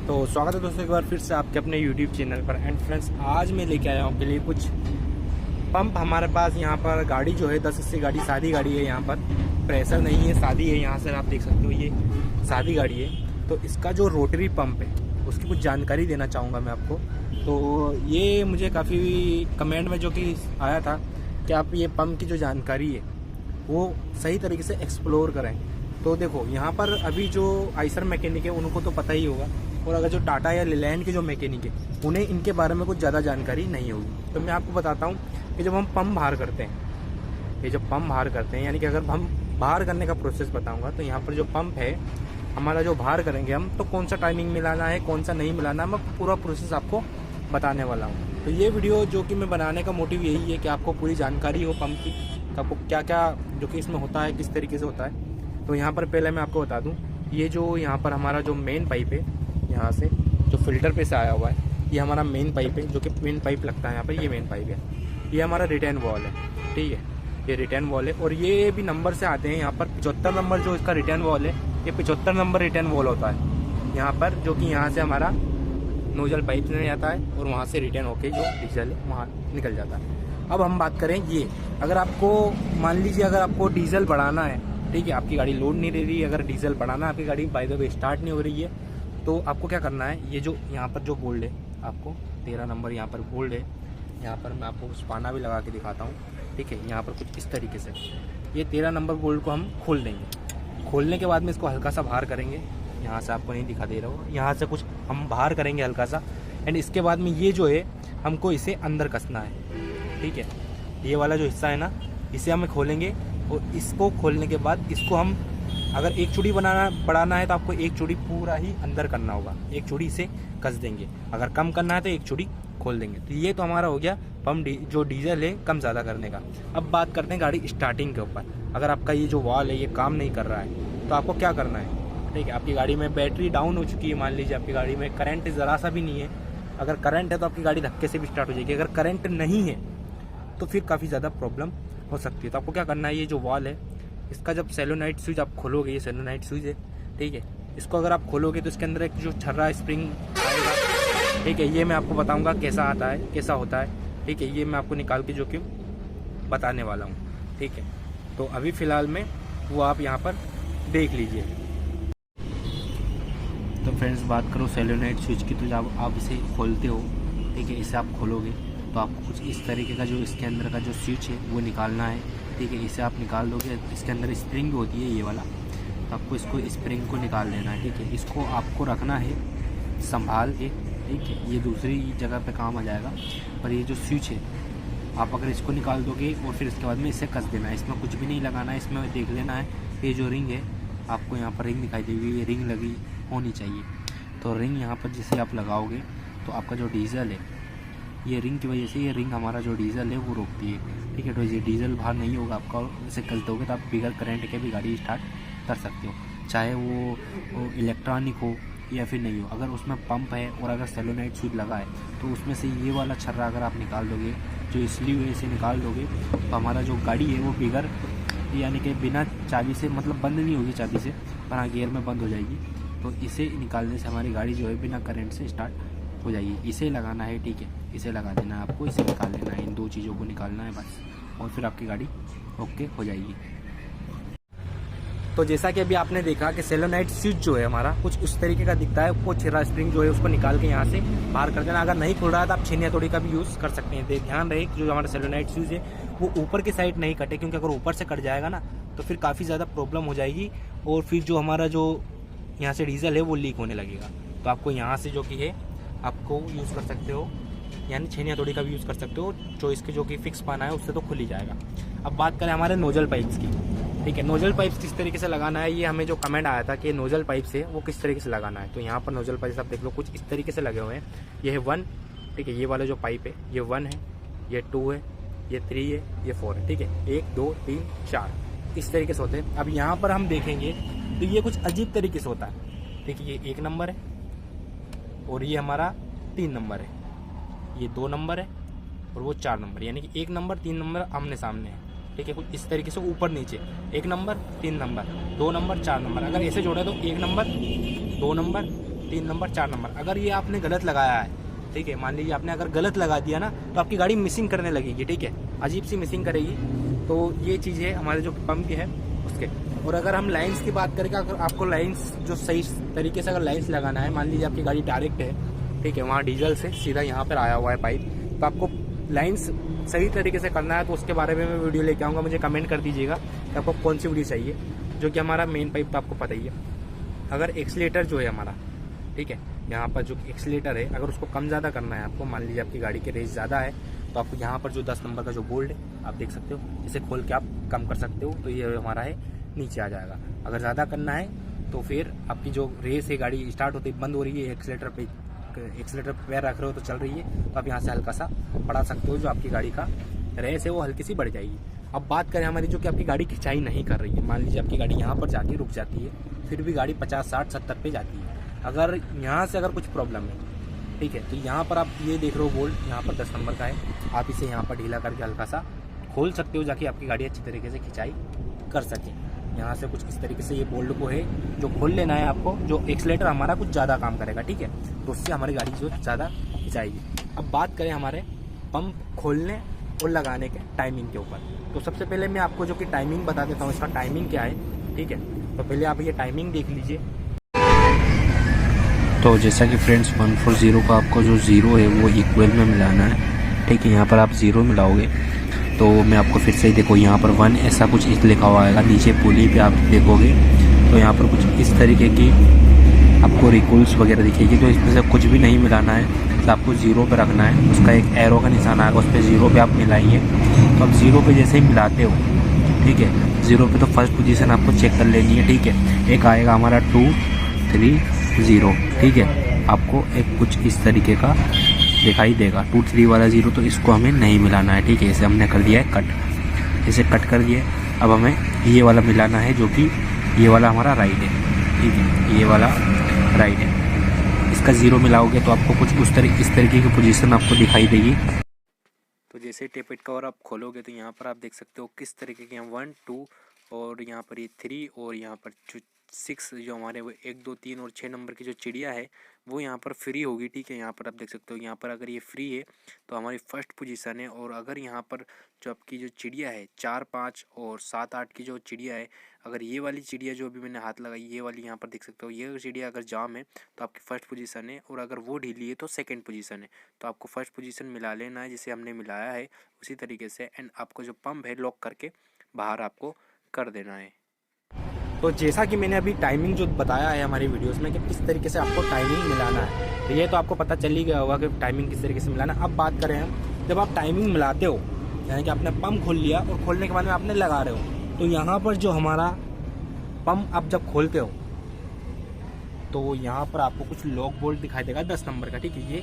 तो स्वागत है दोस्तों एक बार फिर से आपके अपने YouTube चैनल पर। एंड फ्रेंड्स, आज मैं लेके आया हूँ आपके लिए कुछ पंप। हमारे पास यहाँ पर गाड़ी जो है 1080 गाड़ी, शादी गाड़ी है। यहाँ पर प्रेशर नहीं है, शादी है। यहाँ से आप देख सकते हो ये शादी गाड़ी है। तो इसका जो रोटरी पंप है उसकी कुछ जानकारी देना चाहूँगा मैं आपको। तो ये मुझे काफ़ी कमेंट में जो कि आया था कि आप ये पंप की जो जानकारी है वो सही तरीके से एक्सप्लोर करें। तो देखो, यहाँ पर अभी जो आइसर मैकेनिक है उनको तो पता ही होगा, और अगर जो टाटा या लेलैंड के जो मैकेनिक है उन्हें इनके बारे में कुछ ज़्यादा जानकारी नहीं होगी। तो मैं आपको बताता हूँ कि जब हम पंप बाहर करते हैं, ये जब पंप बाहर करते हैं, यानी कि अगर हम बाहर करने का प्रोसेस बताऊँगा तो यहाँ पर जो पंप है हमारा जो बाहर करेंगे हम, तो कौन सा टाइमिंग मिलाना है, कौन सा नहीं मिलाना है, मैं पूरा प्रोसेस आपको बताने वाला हूँ। तो ये वीडियो जो कि मैं बनाने का मोटिव यही है कि आपको पूरी जानकारी हो पंप की, आपको क्या क्या जो कि इसमें होता है, किस तरीके से होता है। तो यहाँ पर पहले मैं आपको बता दूँ, ये जो यहाँ पर हमारा जो मेन पाइप है, यहाँ से जो फिल्टर पे से आया हुआ है, ये हमारा मेन पाइप है, जो कि मेन पाइप लगता है यहाँ पर, ये मेन पाइप है। ये हमारा रिटर्न वॉल है, ठीक है, ये रिटर्न वॉल है। और ये भी नंबर से आते हैं। यहाँ पर 75 नंबर जो इसका रिटर्न वॉल है, ये 75 नंबर रिटर्न वॉल होता है यहाँ पर, जो कि यहाँ से हमारा नोजल पाइप में जाता है और वहाँ से रिटर्न होके जो डीजल है वहाँ निकल जाता है। अब हम बात करें, ये अगर आपको मान लीजिए अगर आपको डीजल बढ़ाना है, ठीक है, आपकी गाड़ी लोड नहीं ले रही है, अगर डीजल बढ़ाना है, आपकी गाड़ी बाय द वे स्टार्ट नहीं हो रही है, तो आपको क्या करना है, ये जो यहाँ पर जो बोल्ड है, आपको 13 नंबर यहाँ पर बोल्ड है, यहाँ पर मैं आपको स्पाना भी लगा के दिखाता हूँ, ठीक है। यहाँ पर कुछ इस तरीके से ये 13 नंबर बोल्ड को हम खोल देंगे। खोलने के बाद में इसको हल्का सा बाहर करेंगे, यहाँ से आपको नहीं दिखा दे रहा हो, यहाँ से कुछ हम बाहर करेंगे हल्का सा। एंड इसके बाद में ये जो है हमको इसे अंदर कसना है, ठीक है। ये वाला जो हिस्सा है ना, इसे हमें खोलेंगे, और इसको खोलने के बाद इसको हम अगर एक चूड़ी बढ़ाना है तो आपको एक चूड़ी पूरा ही अंदर करना होगा, एक चूड़ी इसे कस देंगे। अगर कम करना है तो एक चूड़ी खोल देंगे। तो ये तो हमारा हो गया पंप जो डीजल है कम ज़्यादा करने का। अब बात करते हैं गाड़ी स्टार्टिंग के ऊपर। अगर आपका ये जो वॉल है ये काम नहीं कर रहा है तो आपको क्या करना है, ठीक है। आपकी गाड़ी में बैटरी डाउन हो चुकी है, मान लीजिए आपकी गाड़ी में करंट ज़रा सा भी नहीं है। अगर करंट है तो आपकी गाड़ी धक्के से भी स्टार्ट हो जाएगी। अगर करंट नहीं है तो फिर काफ़ी ज़्यादा प्रॉब्लम हो सकती है। तो आपको क्या करना है, ये जो वॉल है इसका जब सेलोनाइट स्विच आप खोलोगे, ये सेलोनाइट स्विच है, ठीक है, इसको अगर आप खोलोगे तो इसके अंदर एक जो छर्रा स्प्रिंग आएगा, ठीक है। ये मैं आपको बताऊंगा कैसा आता है, कैसा होता है, ठीक है। ये मैं आपको निकाल के जो कि बताने वाला हूँ, ठीक है। तो अभी फ़िलहाल में वो आप यहाँ पर देख लीजिए। तो फ्रेंड्स, बात करो सेलोनाइट स्विच की, तो जब आप इसे खोलते हो, ठीक है, इसे आप खोलोगे तो आपको कुछ इस तरीके का जो इसके अंदर का जो स्विच है वो निकालना है, ठीक है। इसे आप निकाल दोगे, इसके अंदर स्प्रिंग भी होती है ये वाला, तो आपको इसको स्प्रिंग को निकाल देना है, ठीक है। इसको आपको रखना है संभाल के, ठीक है, ये दूसरी जगह पे काम आ जाएगा। पर ये जो स्विच है आप अगर इसको निकाल दोगे और फिर इसके बाद में इसे कस देना है, इसमें कुछ भी नहीं लगाना है। इसमें देख लेना है ये जो रिंग है, आपको यहाँ पर रिंग दिखाई देगी, ये रिंग लगी होनी चाहिए। तो रिंग यहाँ पर जिसे आप लगाओगे तो आपका जो डीजल है, ये रिंग की वजह से ये रिंग हमारा जो डीजल है वो रोकती है, ठीक है। तो ये डीजल बाहर नहीं होगा आपका, इसे कस दोगे तो आप बिगर करंट के भी गाड़ी स्टार्ट कर सकते हो, चाहे वो इलेक्ट्रॉनिक हो या फिर नहीं हो। अगर उसमें पंप है और अगर सेलोनाइट स्विच लगा है तो उसमें से ये वाला छर्रा अगर आप निकाल दोगे, जो स्लीव है इसे निकाल दोगे, तो हमारा जो गाड़ी है वो बिगर यानी कि बिना चाबी से, मतलब बंद नहीं होगी चाबी से, पर हाँ गियर में बंद हो जाएगी। तो इसे निकालने से हमारी गाड़ी जो है बिना करंट से स्टार्ट हो जाएगी। इसे लगाना है, ठीक है, इसे लगा देना है आपको, इसे निकाल लेना है, इन दो चीज़ों को निकालना है बस, और फिर आपकी गाड़ी ओके हो जाएगी। तो जैसा कि अभी आपने देखा कि सेलोनाइट स्विच जो है हमारा कुछ उस तरीके का दिखता है, वो छेरा स्प्रिंग जो है उसको निकाल के यहाँ से बाहर कर देना। अगर नहीं खुल रहा है तो आप छेनी हथौड़ी का भी यूज़ कर सकते हैं। ध्यान रहे कि जो हमारा सेलोनाइट स्विच है वो ऊपर की साइड नहीं कटे, क्योंकि अगर ऊपर से कट जाएगा ना तो फिर काफ़ी ज़्यादा प्रॉब्लम हो जाएगी, और फिर जो हमारा जो यहाँ से डीजल है वो लीक होने लगेगा। तो आपको यहाँ से जो कि है आपको यूज़ कर सकते हो, यानी छेनी हथौड़ी का भी यूज़ कर सकते हो, जो इसके जो कि फिक्स पाना है उससे तो खुल ही जाएगा। अब बात करें हमारे नोजल पाइप्स की, ठीक है। नोजल पाइप्स किस तरीके से लगाना है, ये हमें जो कमेंट आया था कि नोजल पाइप से वो किस तरीके से लगाना है, तो यहाँ पर नोजल पाइप्स आप देख लो कुछ इस तरीके से लगे हुए हैं। ये है 1, ठीक है, ये वाला जो पाइप है ये 1 है, ये 2 है, ये 3 है, ये 4 है, ठीक है। 1 2 3 4 इस तरीके से होते हैं। अब यहाँ पर हम देखेंगे तो ये कुछ अजीब तरीके से होता है, ठीक है। ये 1 नंबर है और ये हमारा 3 नंबर है, ये 2 नंबर है और वो 4 नंबर, यानी कि 1 नंबर 3 नंबर आमने सामने है, ठीक है। कुछ इस तरीके से ऊपर नीचे 1 नंबर 3 नंबर 2 नंबर 4 नंबर। अगर ऐसे जोड़े तो 1 नंबर 2 नंबर 3 नंबर 4 नंबर। अगर ये आपने गलत लगाया है, ठीक है, मान लीजिए आपने अगर गलत लगा दिया ना तो आपकी गाड़ी मिसिंग करने लगेगी, ठीक है, अजीब सी मिसिंग करेगी। तो ये चीज़ है हमारे जो पंप की है उसके। और अगर हम लाइंस की बात करें, अगर आपको लाइंस जो सही तरीके से अगर लाइंस लगाना है, मान लीजिए आपकी गाड़ी डायरेक्ट है, ठीक है, वहाँ डीजल से सीधा यहाँ पर आया हुआ है पाइप, तो आपको लाइंस सही तरीके से करना है, तो उसके बारे में मैं वीडियो लेके आऊँगा। मुझे कमेंट कर दीजिएगा कि आपको कौन सी वीडियो चाहिए। जो कि हमारा मेन पाइप तो आपको पता ही है। अगर एक्सीलेटर जो है हमारा, ठीक है, यहाँ पर जो एक्सीलेटर है अगर उसको कम ज़्यादा करना है आपको, मान लीजिए आपकी गाड़ी की रेस ज़्यादा है, तो आपको यहाँ पर जो 10 नंबर का जो बोल्ट है आप देख सकते हो, इसे खोल के आप कम कर सकते हो, तो ये हमारा है नीचे आ जाएगा। अगर ज़्यादा करना है तो फिर आपकी जो रेस है, गाड़ी स्टार्ट होती बंद हो रही है, एक्सीलेटर पे पैर रख रहे हो तो चल रही है, तो आप यहाँ से हल्का सा बढ़ा सकते हो, जो आपकी गाड़ी का रेस है वो हल्की सी बढ़ जाएगी। अब बात करें हमारी जो कि आपकी गाड़ी खिंचाई नहीं कर रही है, मान लीजिए आपकी गाड़ी यहाँ पर जाके रुक जाती है, फिर भी गाड़ी 50, 60, 70 पे जाती है। अगर यहाँ से अगर कुछ प्रॉब्लम है, ठीक है, तो यहाँ पर आप ये देख रहे हो बोल्ट यहाँ पर 10 नंबर का है, आप इसे यहाँ पर ढीला करके हल्का सा खोल सकते हो, जाके आपकी गाड़ी अच्छी तरीके से खिंचाई कर सके। यहाँ से कुछ इस तरीके से ये बोल्ट को है जो खोल लेना है आपको, जो एक्सीलेटर हमारा कुछ ज़्यादा काम करेगा, ठीक है, तो उससे हमारी गाड़ी जो ज़्यादा खिंचाएगी। अब बात करें हमारे पंप खोलने और लगाने के टाइमिंग के ऊपर, तो सबसे पहले मैं आपको जो कि टाइमिंग बता देता हूँ, इसका टाइमिंग क्या है, ठीक है। तो पहले आप ये टाइमिंग देख लीजिए। तो जैसा कि फ्रेंड्स 140 का आपको जो 0 है वो इक्वल में मिलाना है, ठीक है। यहाँ पर आप 0 मिलाओगे तो मैं आपको फिर से ही देखो, यहाँ पर 1 ऐसा कुछ इस लिखा हुआ आएगा, नीचे पुली पे आप देखोगे तो यहाँ पर कुछ इस तरीके की आपको रिकल्स वगैरह दिखेगी, तो इसमें से कुछ भी नहीं मिलाना है, तो आपको 0 पे रखना है। उसका एक एरो का निशान आएगा, उस पर 0 पे आप मिलाएंगे, तो आप 0 पे जैसे ही मिलाते हो, ठीक है, 0 पे तो फर्स्ट पोजीशन आपको चेक कर लेनी है, ठीक है। एक आएगा हमारा 2, 3, 0, ठीक है, आपको एक कुछ इस तरीके का दिखाई देगा 2, 3 वाला 0, तो इसको हमें नहीं मिलाना है, ठीक है। इसे हमने कर दिया है कट, इसे कट कर दिया। अब हमें ये वाला मिलाना है, जो कि ये वाला हमारा राइट है, ठीक है, ये वाला राइट है। इसका 0 मिलाओगे तो आपको कुछ इस तरीके की पोजीशन आपको दिखाई देगी। तो जैसे टेपेट कवर आप खोलोगे तो यहाँ पर आप देख सकते हो किस तरीके के 1, 2 और यहाँ पर ये 3 और यहाँ पर 6 जो हमारे 1, 2, 3 और 6 नंबर की जो चिड़िया है वो यहाँ पर फ्री होगी, ठीक है। यहाँ पर आप देख सकते हो, यहाँ पर अगर ये फ्री है तो हमारी फर्स्ट पोजीशन है। और अगर यहाँ पर जो आपकी जो चिड़िया है 4, 5 और 7, 8 की जो चिड़िया है, अगर ये वाली चिड़िया जो अभी मैंने हाथ लगाई, ये वाली यहाँ पर देख सकते हो, ये चिड़िया अगर जाम है तो आपकी फर्स्ट पोजीशन है, और अगर वो ढीली है तो सेकंड पोजीशन है। तो आपको फर्स्ट पोजीशन मिला लेना है जिसे हमने मिलाया है उसी तरीके से, एंड आपको जो पंप है लॉक करके बाहर आपको कर देना है। तो जैसा कि मैंने अभी टाइमिंग जो बताया है हमारी वीडियोस में कि किस तरीके से आपको टाइमिंग मिलाना है, तो ये तो आपको पता चल ही गया होगा कि टाइमिंग किस तरीके से मिलाना है। अब बात करें हम, जब आप टाइमिंग मिलाते हो, यानी कि आपने पंप खोल लिया और खोलने के बाद में आपने लगा रहे हो, तो यहाँ पर जो हमारा पंप आप जब खोलते हो तो यहाँ पर आपको कुछ लॉक बोल्ट दिखाई देगा 10 नंबर का, ठीक है। ये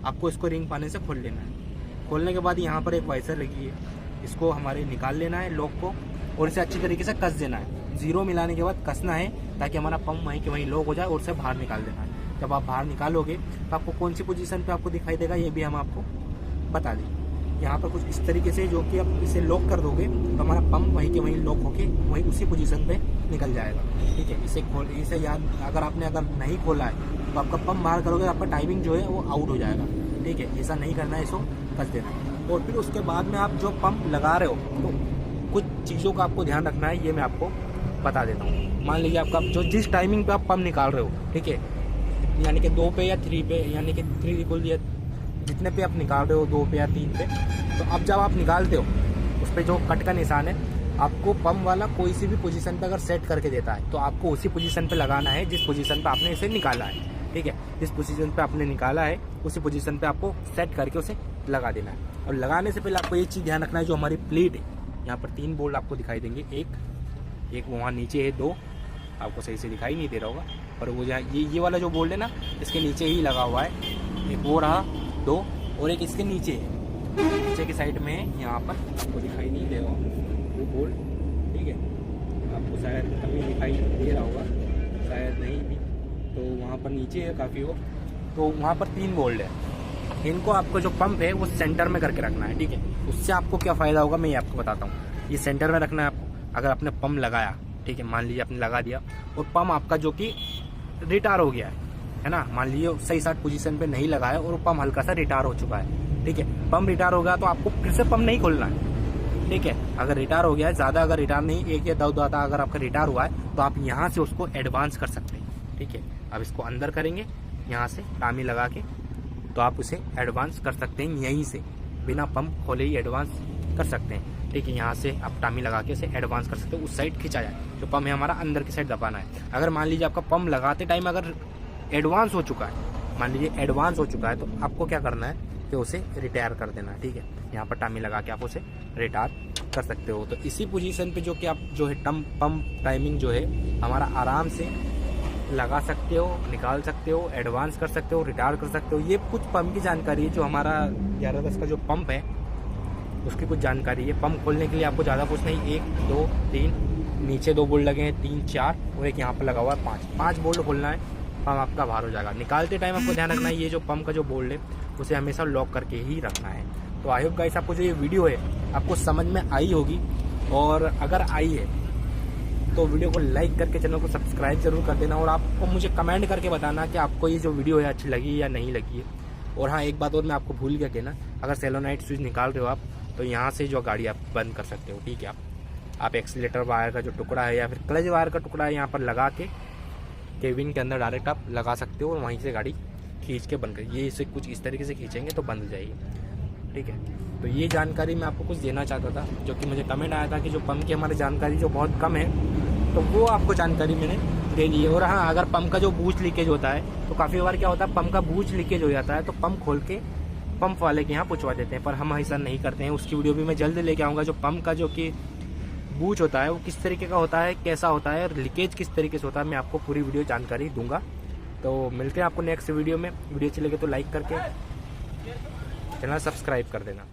आपको इसको रिंग पाने से खोल लेना है। खोलने के बाद यहाँ पर एक वाइसर लगी है, इसको हमारे निकाल लेना है लॉक को, और इसे अच्छी तरीके से कस देना है। 0 मिलाने के बाद कसना है ताकि हमारा पंप वहीं के वहीं लॉक हो जाए, और उसे बाहर निकाल देना है। जब आप बाहर निकालोगे तो आपको कौन सी पोजीशन पे आपको दिखाई देगा ये भी हम आपको बता दें। यहाँ पर कुछ इस तरीके से जो कि आप इसे लॉक कर दोगे तो हमारा पंप वहीं के वहीं लॉक होके वहीं उसी पोजीशन पे निकल जाएगा, ठीक है। इसे याद, अगर नहीं खोला है तो आपका पंप बाहर करोगे, आपका टाइमिंग जो है वो आउट हो जाएगा, ठीक है। ऐसा नहीं करना है, इसको कस देना है। और फिर उसके बाद में आप जो पंप लगा रहे हो तो कुछ चीज़ों का आपको ध्यान रखना है, ये मैं आपको बता देता हूँ। मान लीजिए आपका जो जिस टाइमिंग पे आप पंप निकाल रहे हो, ठीक है, यानी कि 2 पे या 3 पे, यानी कि 3 इक्वल या जितने पे आप निकाल रहे हो 2 पे या 3 पे, तो अब जब आप निकालते हो उस पर जो कट का निशान है, आपको पंप वाला कोई सी भी पोजीशन पे अगर सेट करके देता है तो आपको उसी पोजीशन पे लगाना है जिस पोजीशन पे आपने इसे निकाला है, ठीक है। जिस पोजीशन पे आपने निकाला है उसी पोजीशन पे आपको सेट करके उसे लगा देना है। और लगाने से पहले आपको ये चीज़ ध्यान रखना है, जो हमारी प्लेट है, यहाँ पर 3 बोल्ट आपको दिखाई देंगे, एक वहाँ नीचे है, 2 आपको सही से दिखाई नहीं दे रहा होगा, पर वो जहाँ ये वाला जो बोल्ट है ना, इसके नीचे ही लगा हुआ है। एक वो रहा 2, और एक इसके नीचे है, नीचे की साइड में यहाँ पर आपको दिखाई नहीं दे रहा वो बोल्ट, ठीक है। आपको शायद कभी दिखाई दे रहा होगा, शायद नहीं भी, तो वहाँ पर नीचे है काफ़ी वो, तो वहाँ पर 3 बोल्ट है। इनको आपको जो पंप है वो सेंटर में करके रखना है, ठीक है। उससे आपको क्या फ़ायदा होगा मैं ये आपको बताता हूँ। ये सेंटर में रखना है आपको। अगर आपने पंप लगाया, ठीक है, मान लीजिए आपने लगा दिया और पंप आपका जो कि रिटायर हो गया है ना, मान लीजिए सही साट पोजीशन पे नहीं लगा है और पंप हल्का सा रिटायर हो चुका है, ठीक है, पंप रिटायर हो गया तो आपको फिर से पंप नहीं खोलना है, ठीक है। अगर रिटायर हो गया है, ज्यादा अगर रिटायर नहीं, 1 या 2 दाता अगर आपका रिटायर हुआ है तो आप यहाँ से उसको एडवांस कर सकते हैं, ठीक है। अब इसको अंदर करेंगे यहाँ से टामी लगा के, तो आप उसे एडवांस कर सकते हैं, यहीं से बिना पंप खोले ही एडवांस कर सकते हैं, ठीक है। यहाँ से आप टामी लगा के इसे एडवांस कर सकते हो, उस साइड खिंचा जाए, जो पंप है हमारा अंदर की साइड दबाना है। अगर मान लीजिए आपका पंप लगाते टाइम अगर एडवांस हो चुका है, मान लीजिए एडवांस हो चुका है, तो आपको क्या करना है कि उसे रिटायर कर देना है, ठीक है। यहाँ पर टामी लगा के आप उसे रिटायर कर सकते हो। तो इसी पोजीशन पे जो कि आप जो है पंप टाइमिंग जो है हमारा आराम से लगा सकते हो, निकाल सकते हो, एडवांस कर सकते हो, रिटायर कर सकते हो। ये कुछ पंप की जानकारी है, जो हमारा 1110 का जो पंप है उसकी कुछ जानकारी है। पंप खोलने के लिए आपको ज़्यादा कुछ नहीं, 1 2 3 नीचे 2 बोल्ट लगे हैं, 3 4 और एक यहाँ पर लगा हुआ है 5 बोल्ट खोलना है, पंप आपका बाहर हो जाएगा। निकालते टाइम आपको ध्यान रखना है, ये जो पंप का जो बोल्ट है उसे हमेशा लॉक करके ही रखना है। तो आई होप गाइस आपको जो ये वीडियो है आपको समझ में आई होगी, और अगर आई है तो वीडियो को लाइक करके चैनल को सब्सक्राइब जरूर कर देना, और आपको मुझे कमेंट करके बताना कि आपको ये जो वीडियो है अच्छी लगी या नहीं लगी है। और हाँ, एक बात और मैं आपको भूल गया कहना, अगर सेलोनाइट स्विच निकाल रहे हो आप तो यहाँ से जो गाड़ी आप बंद कर सकते हो, ठीक है। आप एक्सीलेटर वायर का जो टुकड़ा है या फिर क्लच वायर का टुकड़ा है यहाँ पर लगा के केबिन के अंदर डायरेक्ट आप लगा सकते हो और वहीं से गाड़ी खींच के बंद कर, ये इसे कुछ इस तरीके से खींचेंगे तो बंद हो जाएगी, ठीक है। तो ये जानकारी मैं आपको कुछ देना चाहता था, जो कि मुझे कमेंट आया था कि जो पंप की हमारी जानकारी जो बहुत कम है, तो वो आपको जानकारी मैंने दे दी है। और हाँ, अगर पंप का जो बूस्ट लीकेज होता है तो काफ़ी बार क्या होता है, पंप का बूस्ट लीकेज हो जाता है तो पंप खोल के पंप वाले के यहाँ पूछवा देते हैं, पर हम ऐसा नहीं करते हैं। उसकी वीडियो भी मैं जल्द लेके आऊँगा। जो पंप का जो कि बूच होता है वो किस तरीके का होता है, कैसा होता है, लीकेज किस तरीके से होता है, मैं आपको पूरी वीडियो जानकारी दूंगा। तो मिलते हैं आपको नेक्स्ट वीडियो में। वीडियो अच्छी लगे तो लाइक करके चैनल सब्सक्राइब कर देना।